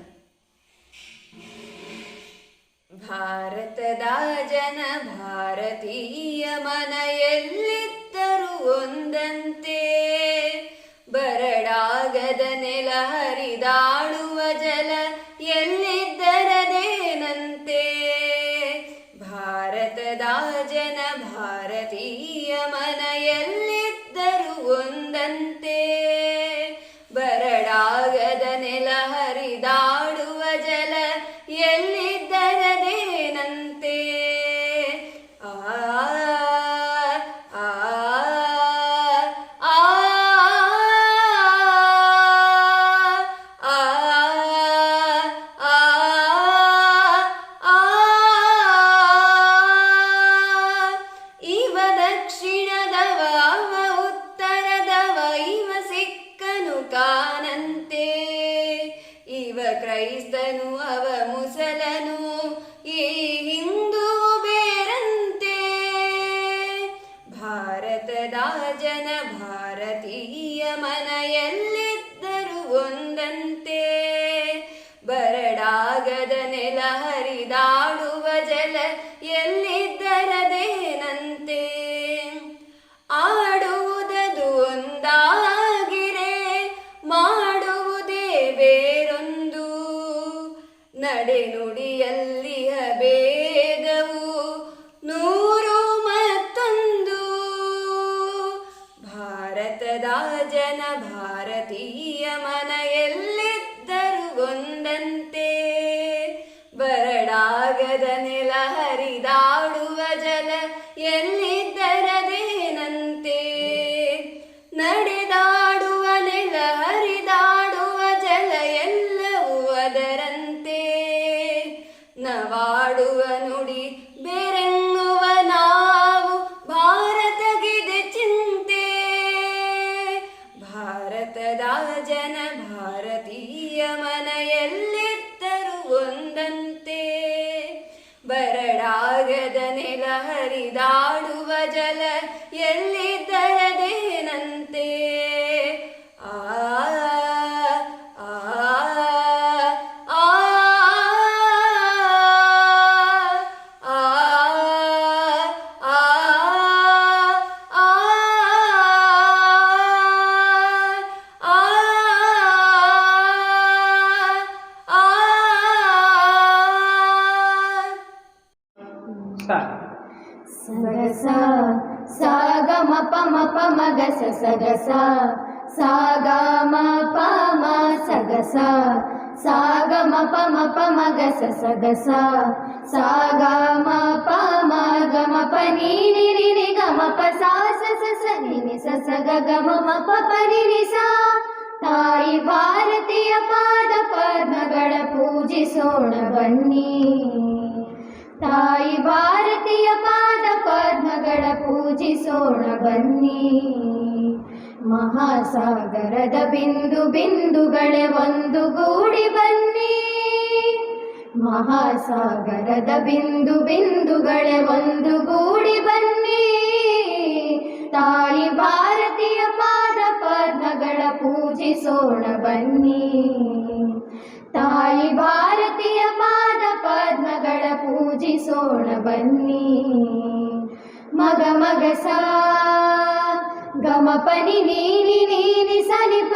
ಭಾರತದ ಜನ ಭಾರತೀಯ ಮನ ಎಲ್ಲಿದ್ದರೂ ಒಂದಂತೆ, ಬರಡಾಗದ ನೆಲ ಹರಿದಾಡುವ ಜಲ ಎಲ್ಲಿದ್ದರದೇನಂತೆ. ಭಾರತದ ಜನ ಭಾರತೀಯ ಮನ ಎಲ್ಲಿದ್ದರೂ ಒಂದಂತೆ, ಬರಡಾಗದ ನೆಲ ಹರಿದಾಡುವ ಜಲ ಎಲ್ಲಿದ್ದರದೇನಂತೆ. ಆ ಆ ಆ ಇವ ದಕ್ಷಿಣದವ ಅವ ಉತ್ತರದವ, ಇವ ಸಿಕ್ಕನು ಕಾನಂತೆ. ಇವ ಕ್ರೈಸ್ತನು ಅವ ಮುಸಲನು, ಈ ಹಿಂದೂ ಬೇರಂತೆ. ಭಾರತದ ಜನ ಭಾರತೀಯ ಮನ ಎಲ್ಲಿದ್ದರೂ ಒಂದಂತೆ, ಬರಡಾಗದ ನೆಲ ಹರಿದಾಡುವ ಜಲ ಎಲ್ಲಿದ್ದರದೇನಂತೆ. ಆಡುವುದದು ಒಂದಾಗಿರೆ ಮಾಡುವುದೇ ಬೇರೊಂದು, ನಡೆನುಡಿಯಲ್ಲಿಯ ಭೇದವು ನೂರು ಮತ್ತೊಂದು. ಭಾರತದ ಜನ ಭಾರತೀಯ ಮನ ಎಲ್ಲಿದ್ದರೂ ಒಂದಂತೆ, ಬರಡಾಗದ ನೆಲ ಹರಿದಾಡುವ ಜಲ ಎಲ್ಲಿದ್ದರದೇನಂತೆ. ನಡೆದಾಡುವ ನೆಲ ಹರಿದಾಡುವ ಜಲ ಎಲ್ಲವೂ ಅದರಂತೆ, ನವಾಡುವ ನುಡಿ ಬೆರೆಂಗುವ ನಾವು ಭಾರತಗಿದೆ ಚಿಂತೆ. ಭಾರತದ ಜನ ಭಾರತೀಯ ಮನ ಎಲ್ಲಿದ್ದರೂ ಒಂದಂತೆ, ಬರಡಾಗದ ನೆಲ ಹರಿದಾಡುವ ಜಲ ಎಲ್ಲಿದ್ದರದೇನಂತೆ. ಆ ಆ ಆ ಆ ಸಗಸ ಸಾಗ ಮಪ ಮಪ ಮಗಸ ಸಗಸ ಸಾಗ ಮಪ ಮ ಸಗಸ ಸಾಗ ಮಪ ಮಪ ಮಗಸ ಸಗಸ ಸಾಗ ಮಪ ಮ ಗ ಮಪ ನೀ ನಿ ನಿ ನಿ ಗ ಮಪ ಸಾ ಸ ಸ ಸ ನಿ ನಿ ಸ ಸ ಗ ಗ ಮ ಮ ಪ ಪ ನಿ ನಿ ಸಾ. ತಾಯಿ ಭಾರತೀಯ ಪಾದ ಪದ್ಮಗಳ ಪೂಜಿಸೋಣ ಬನ್ನಿ, ತಾಯಿ ಭಾರತೀಯ ಪಾದ ಪದ್ಮಗಳ ಪೂಜಿಸೋಣ ಬನ್ನಿ. ಮಹಾಸಾಗರದ ಬಿಂದು ಬಿಂದುಗಳೇ ಒಂದು ಗೂಡಿ ಬನ್ನಿ, ಮಹಾಸಾಗರದ ಬಿಂದು ಬಿಂದುಗಳೇ ಒಂದು ಗೂಡಿ ಬನ್ನಿ. ತಾಯಿ ಭಾರತೀಯ ಪಾದ ಪದ್ಮಗಳ ಪೂಜಿಸೋಣ ಬನ್ನಿ, ತಾಯಿ ಭಾರತೀಯ ಪಾದ ಪದ್ಮಗಳ ಪೂಜಿಸೋಣ ಬನ್ನಿ. ಮಗ ಮಗ ಸಾ ಗಮ ಪನಿ ನೀನಿ ನೀನಿ ಸನಿಪ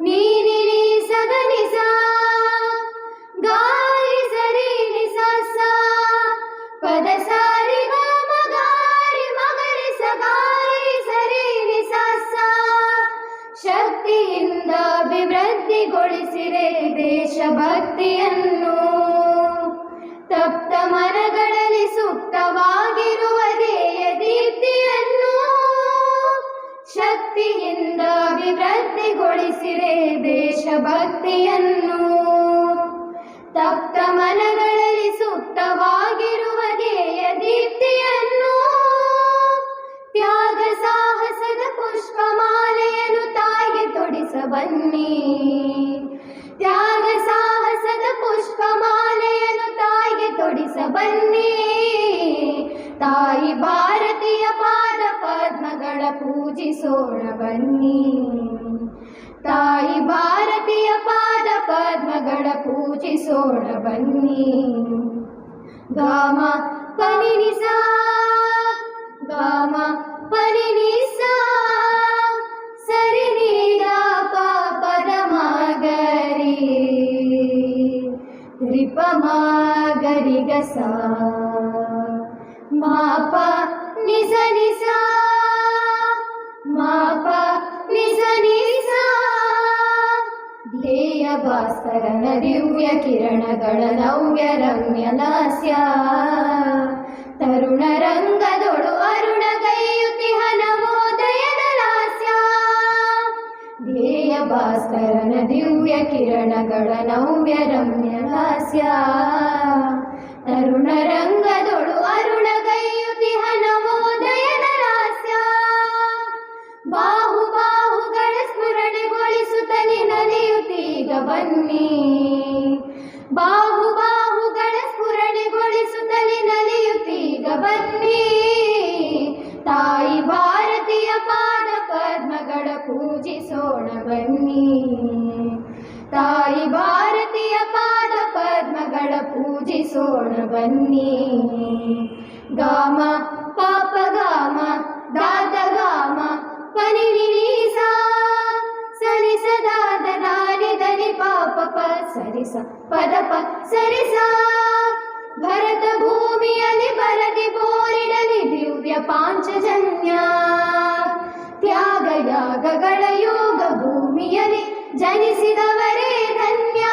ನೀನಿ ನೀ ಸಗನಿ ಸಾ ಗಾರಿ ಸರಿ ನಿ ಸಾ ಸಾ ಪದ ಸಾರಿ ಗ ಮಗಾರಿ ಮಗರಿ ಸಗಾರಿ ಸರಿ ನಿ ಸಾ ಸಾ. ಶಕ್ತಿಯಿಂದ ಅಭಿವೃದ್ಧಿಗೊಳಿಸಿರೆ ದೇಶಭಕ್ತಿಯನ್ನು, ತಪ್ತ ಮನಗಳಲ್ಲಿ ಸುಪ್ತವಾಗಿರುವ ಧ್ಯೇಯ ದೀಪ್ತಿಯನ್ನು. ಶಕ್ತಿಯಿಂದ ಅಭಿವೃದ್ಧಿಗೊಳಿಸಿರೆ ದೇಶಭಕ್ತಿಯನ್ನು, ತಪ್ತ ಮನಗಳಲ್ಲಿ ಸುಪ್ತವಾಗಿರುವ ಧ್ಯೇಯ ದೀಪ್ತಿಯನ್ನು. ತ್ಯಾಗ ಸಾಹಸದ ಪುಷ್ಪಮಾಲೆಯನ್ನು ತಾಯಿಗೆ ತೊಡಿಸ ಬನ್ನಿ. ತ್ಯಾಗ ಸಾಹಸದ ಪುಷ್ಪಮಾಲೆಯನ್ನು ತಾಯಿಗೆ ತೊಡಿಸ ಬನ್ನಿ. ತಾಯಿ ಭಾರತೀಯ ಪಾದ ಪದ್ಮಗಳ ಪೂಜಿಸೋಣ ಬನ್ನಿ. ತಾಯಿ ಭಾರತೀಯ ಪಾದ ಪದ್ಮಗಳ ಪೂಜಿಸೋಣ ಬನ್ನಿ. ಗಾಮ ಪನಿನಿಸ ಗಾಮ ಪನಿನಿಸ ಸರಿ ನೀರ ಪಾಪದ ಮಾಗರಿ ರಿಪ ಮಾಗರಿಗಸ ಮಾಪ ನಿಸ ನಿಸ ಮಾಪ ನಿಸ ನಿಸ. ಧ್ಯೇಯ ಭಾಸ್ಕರನ ದಿವ್ಯ ಕಿರಣಗಳ ನವ್ಯ ರಮ್ಯ ಲಾಸ್ಯ ತರುಣ ರಂಗದೊಳು ಅರುಣಗೈಯುತಿಹ ನವೋದಯದ ಲಾಸ್ಯ. ಧ್ಯೇಯ ಭಾಸ್ಕರನ ದಿವ್ಯ ಕಿರಣಗಳ ನವ್ಯ ರಮ್ಯ ಲಾಸ್ಯ ತರುಣ ರಂಗದೊಳು ಅರುಣಗೈಯುತಿಹ ನವೋದಯದ ಲಾಸ್ಯ. ಬಾಹು ಬಾಹುಗಳ ಸ್ಮರಣೆಗೊಳಿಸುತ್ತಲೇ ನಲಿಯುತ್ತೀಗ ಬನ್ನಿ. ಬಾಹು ಬಾಹುಗಳ ಸ್ಫುರಣೆಗೊಳಿಸುತ್ತಲೇ ನಲಿಯುತ್ತೀಗ ಬನ್ನಿ. ತಾಯಿ ಭಾರತೀಯ ಪಾದ ಪದ್ಮಗಳ ಪೂಜಿಸೋಣ ಬನ್ನಿ. ತಾಯಿ ಭಾರತೀಯ ಪಾದ ಪದ್ಮಗಳ ಪೂಜಿಸೋಣ ಬನ್ನಿ. ಗಾಮ ಪಾಪ ಗಾಮ ದಾದ ಗಾಮ ಪನಿ ನಿಸ ಸರಿಸ ದಾದ ದಾನಿ ಧನಿ ಪಾಪ ಪ ಸರಿಸ ಪದ ಪ ಸರಿಸ. ಭರತ ಭೂಮಿಯಲ್ಲಿ ಬರದಿ ಬೋರಿಡಲಿ ದಿವ್ಯ ಪಾಂಚಜನ್ಯ. ತ್ಯಾಗ ಯಾಗಗಳ ಯೋಗ ಭೂಮಿಯಲ್ಲಿ ಜನಿಸಿದವರೇ ಧನ್ಯ.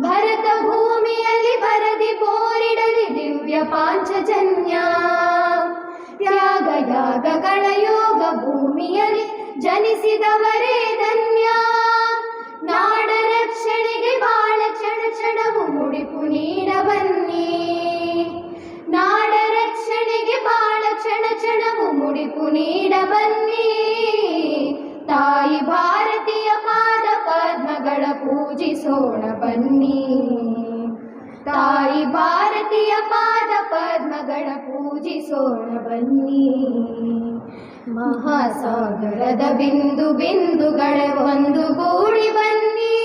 ಭರತ ಭೂಮಿಯಲ್ಲಿ ಬರದಿ ಬೋರಿಡಲಿ ದಿವ್ಯ ಪಾಂಚಜನ್ಯ. ತ್ಯಾಗ ಯಾಗಗಳ ಯೋಗ ಭೂಮಿಯಲ್ಲಿ ಜನಿಸಿದವರೇ ಧನ್ಯ. ನಾಡ ರಕ್ಷಣೆಗೆ ಬಾಳ ಕ್ಷಣ ಕ್ಷಣವು ಮುಡಿಪು ನೀಡ ಬನ್ನಿ. ನಾಡ ರಕ್ಷಣೆಗೆ ಬಾಳ ಕ್ಷಣ ಕ್ಷಣವು ಮುಡಿಪು ನೀಡ ಬನ್ನಿ. ತಾಯಿ ಭಾರತೀಯ ಪಾದ ಪದ್ಮಗಳ ಪೂಜಿಸೋಣ ಬನ್ನಿ. ತಾಯಿ ಭಾರತೀಯ ಪಾದ ಪದ್ಮಗಳ ಪೂಜಿಸೋಣ ಬನ್ನಿ. ಮಹಾಸಾಗರದ ಬಿಂದು ಬಿಂದುಗಳೇ ಒಂದು ಗೂಡಿ ಬನ್ನಿ.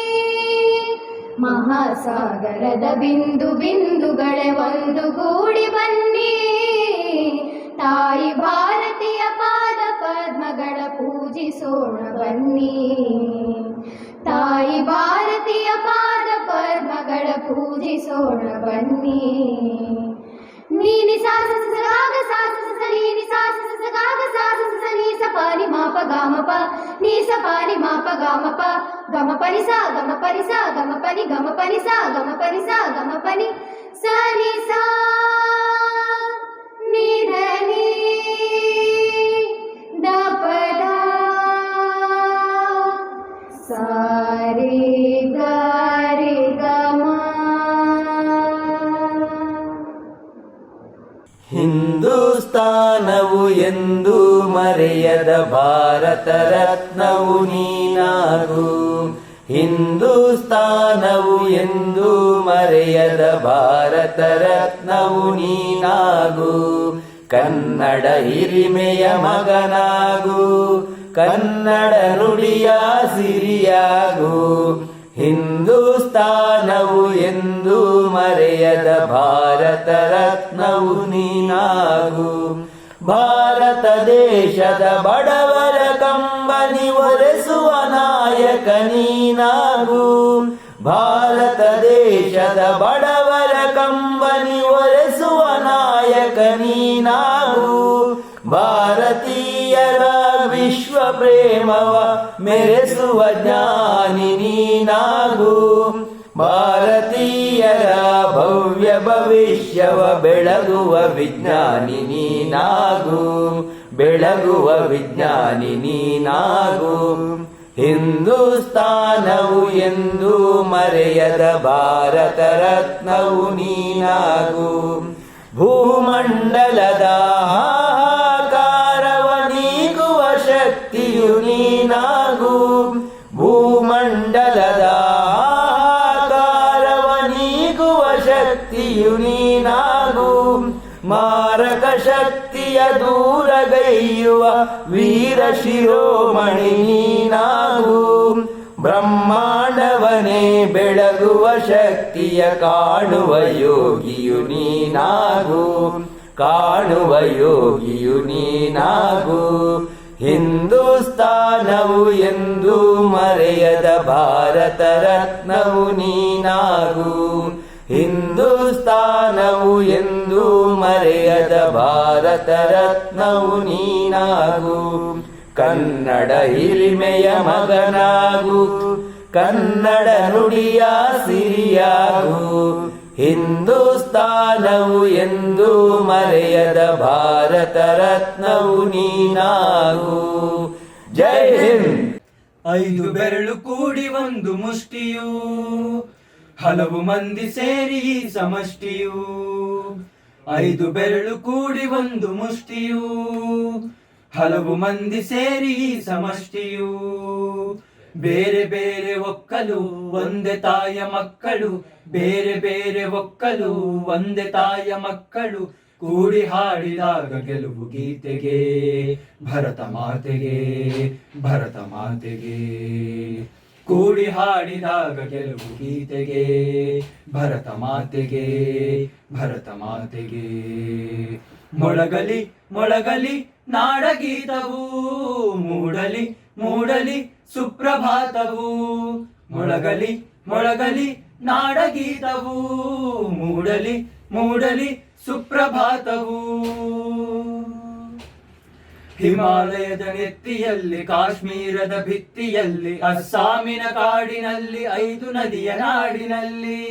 ಮಹಾಸಾಗರದ ಬಿಂದು ಬಿಂದುಗಳೇ ಒಂದು ಗೂಡಿ ಬನ್ನಿ. ತಾಯಿ ಭಾರತೀಯ ಪಾದ ಪದ್ಮಗಳ ಪೂಜಿಸೋಣ ಬನ್ನಿ. ತಾಯಿ ಭಾರತೀಯ ಪಾದ ಪದ್ಮಗಳ ಪೂಜಿಸೋಣ ಬನ್ನಿ. ನೀನಿ ಸಾಸ ಸಗಾಗ ಸಾಸ ನೀನಿ ಸಾಸ ಸಗಾಗ ಸಾಸ ನೀ ಸಪಾನಿ ಮಾಪ ಗಾಮಪ ನೀ ಸಪಾನಿ ಮಾಪ ಗಾಮಪ ಗಮ ಪನಿ ಸಾ ಗಮ ಪನಿ ಸಾ ಗಮ ಪನಿ ಗಮ ಪನಿ ಸಾ ಗಮ ಪನಿ ಸಾ ಗಮ ಪನಿ ಸಾ ನಿ ಸಾ ನಿ ಧ ನಿ ದ ಪ ದ ಸಾ ರೆ ಗ ರೆ ಗ ಮ. ಹಿಂದೂಸ್ತಾನವು ಎಂದು ಮರೆಯದ ಭಾರತ ರತ್ನವು ನೀನಾಗು. ಹಿಂದೂಸ್ತಾನವು ಎಂದು ಮರೆಯದ ಭಾರತ ರತ್ನವು ನೀನಾಗು. ಕನ್ನಡ ಹಿರಿಮೆಯ ಮಗನಾಗು. ಕನ್ನಡ ನುಡಿಯ ಸಿರಿಯಾಗು. ಹಿಂದೂಸ್ತಾನವು ಎಂದು ಮರೆಯದ ಭಾರತ ರತ್ನವು ನೀನಾಗು. ಭಾರತ ದೇಶದ ಬಡವರ ಕಂಬನಿ ಒರೆಸುವ ನಾಯಕ ನೀನಾಗು. ಭಾರತ ದೇಶದ ಬಡವರ ಕಂಬನಿ ಒರೆಸುವ ನಾಯಕ ನೀನಾಗು. ಭಾರತೀಯರ ವಿಶ್ವ ಪ್ರೇಮವ ಮೆರೆಸುವ ಜ್ಞಾನಿ ನೀನಾಗು. ಭಾರತೀಯರ ಭವ್ಯ ಭವಿಷ್ಯವ ಬೆಳಗುವ ವಿಜ್ಞಾನಿ ನೀನಾಗು. ಬೆಳಗುವ ವಿಜ್ಞಾನಿ ನೀನಾಗು. ಹಿಂದೂಸ್ತಾನವು ಎಂದು ಮರೆಯದ ಭಾರತ ರತ್ನವು ನೀನಾಗು. ಭೂಮಂಡಲದ ಹಾಹಾಕಾರ ಹೊಯ್ಯುವ ವೀರ ಶಿರೋಮಣಿ ನೀನಾಗು. ಬ್ರಹ್ಮಾಂಡವನೇ ಬೆಳಗುವ ಶಕ್ತಿಯ ಕಾಣುವ ಯೋಗಿಯು ನೀನಾಗು, ಕಾಣುವ ಯೋಗಿಯು ನೀನಾಗು. ಹಿಂದೂಸ್ತಾನವು ಎಂದು ಮರೆಯದ ಭಾರತ ರತ್ನವು ನೀನಾಗು. ಹಿಂದೂಸ್ತಾನವು ಎಂದು ಮರೆಯದ ಭಾರತ ರತ್ನವು ನೀನಾಗು. ಕನ್ನಡ ಹಿರಿಮೆಯ ಮಗನಾಗು, ಕನ್ನಡ ನುಡಿಯ ಸಿರಿಯಾಗು. ಹಿಂದೂಸ್ತಾನವು ಎಂದು ಮರೆಯದ ಭಾರತ ರತ್ನವು ನೀನಾಗು. ಜೈ ಹಿಂದ್. 5 ಬೆರಳು ಕೂಡಿ ಒಂದು ಮುಷ್ಟಿಯು, ಹಲವು ಮಂದಿ ಸೇರಿ ಈ ಸಮಷ್ಟಿಯು. 5 ಬೆರಳು ಕೂಡಿ ಒಂದು ಮುಷ್ಟಿಯು, ಹಲವು ಮಂದಿ ಸೇರಿ ಈ ಸಮಷ್ಟಿಯು. ಬೇರೆ ಬೇರೆ ಒಕ್ಕಲು ಒಂದೇ ತಾಯ ಮಕ್ಕಳು, ಬೇರೆ ಬೇರೆ ಒಕ್ಕಲು ಒಂದೇ ತಾಯ ಮಕ್ಕಳು. ಕೂಡಿ ಹಾಡಿದಾಗ ಗೆಲುವು ಗೀತೆಗೆ, ಭರತ ಮಾತೆಗೆ, ಭರತ ಮಾತೆಗೆ. ಕೂಡಿ ಹಾಡಿದಾಗ ಗೆಲುವು ಗೀತೆಗೆ, ಭರತ ಮಾತೆಗೆ, ಭರತ ಮಾತೆಗೆ. ಮೊಳಗಲಿ ಮೊಳಗಲಿ ನಾಡಗೀತವು, ಮೂಡಲಿ ಮೂಡಲಿ ಸುಪ್ರಭಾತವು. ಮೊಳಗಲಿ ಮೊಳಗಲಿ ನಾಡಗೀತವು, ಮೂಡಲಿ ಮೂಡಲಿ ಸುಪ್ರಭಾತವು. ಹಿಮಾಲಯದ ನೆತ್ತಿಯಲ್ಲಿ, ಕಾಶ್ಮೀರದ ಭಿತ್ತಿಯಲ್ಲಿ, ಅಸ್ಸಾಮಿನ ಕಾಡಿನಲ್ಲಿ, 5 ನದಿಯ ನಾಡಿನಲ್ಲಿ.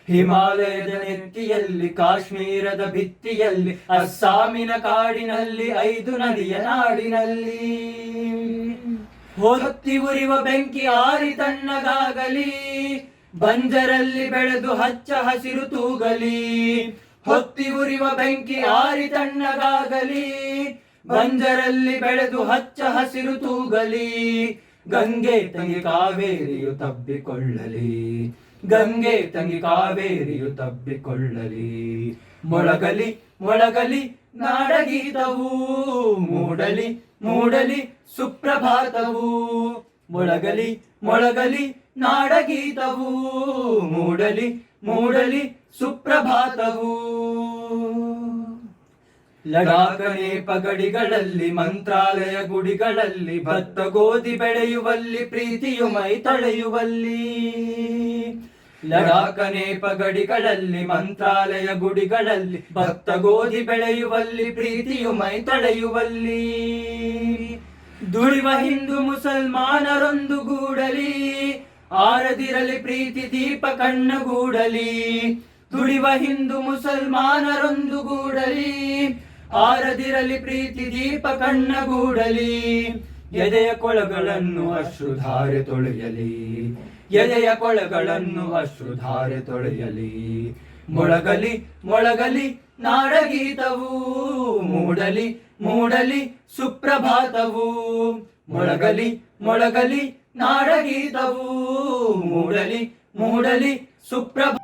ಹಿಮಾಲಯದ ನೆತ್ತಿಯಲ್ಲಿ, ಕಾಶ್ಮೀರದ ಭಿತ್ತಿಯಲ್ಲಿ, ಅಸ್ಸಾಮಿನ ಕಾಡಿನಲ್ಲಿ, 5 ನದಿಯ ನಾಡಿನಲ್ಲಿ. ಹೊತ್ತಿ ಉರಿವ ಬೆಂಕಿ ಆರಿ ತಣ್ಣಗಾಗಲಿ, ಬಂಜರಲ್ಲಿ ಬೆಳೆದು ಹಚ್ಚ ಹಸಿರು ತೂಗಲಿ. ಹೊತ್ತಿ ಉರಿವ ಬೆಂಕಿ ಆರಿ ತಣ್ಣಗಾಗಲಿ, ಬಂಜರಲ್ಲಿ ಬೆಳೆದು ಹಚ್ಚ ಹಸಿರು ತೂಗಲಿ. ಗಂಗೆ ತಂಗಿ ಕಾವೇರಿಯು ತಬ್ಬಿಕೊಳ್ಳಲಿ, ಗಂಗೆ ತಂಗಿ ಕಾವೇರಿಯು ತಬ್ಬಿಕೊಳ್ಳಲಿ. ಮೊಳಗಲಿ ಮೊಳಗಲಿ ನಾಡಗೀತವು, ಮೂಡಲಿ ಮೂಡಲಿ ಸುಪ್ರಭಾತವು. ಮೊಳಗಲಿ ಮೊಳಗಲಿ ನಾಡಗೀತವು, ಮೂಡಲಿ ಮೂಡಲಿ ಸುಪ್ರಭಾತವು. ಲಡಾಖನೆ ಪಗಡಿಗಳಲ್ಲಿ, ಮಂತ್ರಾಲಯ ಗುಡಿಗಳಲ್ಲಿ, ಭತ್ತ ಗೋಧಿ ಬೆಳೆಯುವಲ್ಲಿ, ಪ್ರೀತಿಯು ಮೈ ತಳೆಯುವಲ್ಲಿ. ಲಡಾಖನೆ ಪಗಡಿಗಳಲ್ಲಿ, ಮಂತ್ರಾಲಯ ಗುಡಿಗಳಲ್ಲಿ, ಭತ್ತ ಗೋಧಿ ಬೆಳೆಯುವಲ್ಲಿ, ಪ್ರೀತಿಯು ಮೈ ತಳೆಯುವಲ್ಲಿ. ದುಡಿವ ಹಿಂದೂ ಮುಸಲ್ಮಾನರೊಂದು ಗೂಡಲಿ, ಆರದಿರಲಿ ಪ್ರೀತಿ ದೀಪ ಕಣ್ಣಗೂಡಲಿ. ದುಡಿವ ಹಿಂದೂ ಮುಸಲ್ಮಾನರೊಂದು ಗೂಡಲಿ, ಆರದಿರಲಿ ಪ್ರೀತಿ ದೀಪ ಕಣ್ಣಗೂಡಲಿ. ಎದೆಯ ಕೊಳಗಳನ್ನು ಅಶ್ರುಧಾರೆ ತೊಳೆಯಲಿ, ಎದೆಯ ಕೊಳಗಳನ್ನು ಅಶ್ರುಧಾರೆ ತೊಳೆಯಲಿ. ಮೊಳಗಲಿ ಮೊಳಗಲಿ ನಾಡಗೀತವು, ಮೂಡಲಿ ಮೂಡಲಿ ಸುಪ್ರಭಾತವು. ಮೊಳಗಲಿ ಮೊಳಗಲಿ ನಾಡಗೀತವು, ಮೂಡಲಿ ಮೂಡಲಿ ಸುಪ್ರಭಾತವು.